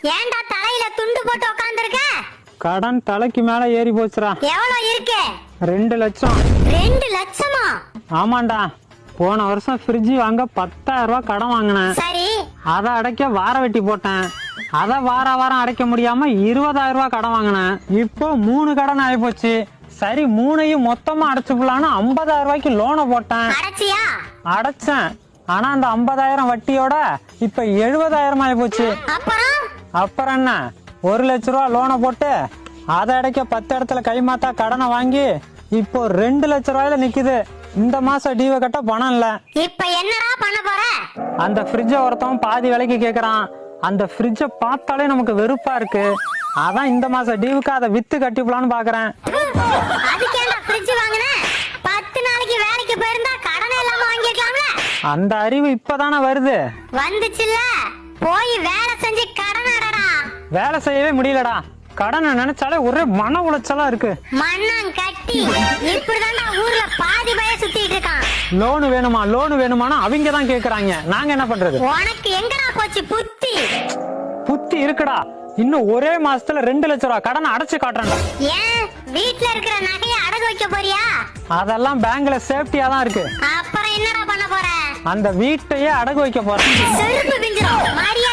ஏன்டா தலையில துண்டு போட்டு உட்கார்ந்திருக்க? கடன் தலைக்கு மேல ஏறி போச்சுடா. எவ்வளவு இருக்கு? 2 லட்சம். 2 லட்சமா? ஆமாண்டா, போன வருஷம் ஃப்ரிட்ஜ் வாங்க 10,000 ரூபாய் கடன் வாங்கினேன். சரி, அதை அடைக்க வார வெட்டி போட்டேன். அதை வாரம் அடைக்க முடியாம 20,000 ரூபாய் கடன் வாங்கினேன். இப்போ 3 கடன் ஆகி போச்சு. சரி, 3ஐயும் மொத்தமா அடைச்சுக்கலான்னு 50,000 ரூபாய்க்கு லோனை போட்டேன். அடைச்சியா? அடைச்சேன். ஆனா அந்த 50,000 வட்டியோட இப்ப 70,000 ஆகி போச்சு. அப்புறம் என்ன, 1 லட்ச ரூபா லோனை போட்டு அதை அடைக்க 10 இடத்துல கைமாத்தா கடனை வாங்கி இப்போ 2 லட்ச ரூபாயில நிக்குது. இந்த மாசம் டியூ கட்ட பணம் இல்ல. இப்ப என்னடா பண்ண போற? அந்த ஃப்ரிட்ஜ ஒருத்தவன் பாதி விலைக்கு கேக்குறான். அந்த ஃப்ரிட்ஜ பார்த்தாலே நமக்கு வெறுப்பா இருக்கு. அதான் இந்த மாசம் டியூக்கு அதை வித்து கட்டிப்பலான்னு பாக்குறேன். அதுக்கேண்டா ஃப்ரிட்ஜ் வாங்குன? 10 நாளைக்கு வேலைக்கு போயிருந்தா கடனே இல்லாம வாங்கிக்கலாம்ல. அந்த அறிவு இப்பதானே வருது. வந்துச்சுல்ல, போய் வேலை செஞ்சு கடன் அடடா. வேலை செய்யவே முடியலடா. கடனை நினைச்சாலே ஒரே மன உளைச்சலா இருக்கு. மண்ணம் கட்டி இப்படிதான்டா ஊர்ல பாதி பய சுத்திட்டு இருக்கான். லோனு வேணுமானா அவங்க தான் கேக்குறாங்க. நாங்க என்ன பண்றது? உனக்கு எங்கடா போச்சு புத்தி? புத்தி இருக்குடா. இன்னும் ஒரே மாசத்துல 2 லட்ச ரூபா கடனை அடைச்சு காட்டுறேன்டா. ஏன் வீட்ல இருக்கிற நகையை அடகு வைக்க போறியா? அதெல்லாம் பேங்க்ல சேஃப்டியா தான் இருக்கு. அப்புறம் என்னடா பண்ண போற? அந்த வீட்டையே அடகு வைக்க போறேன். செருப்பு பிஞ்சிரும். மரியாதை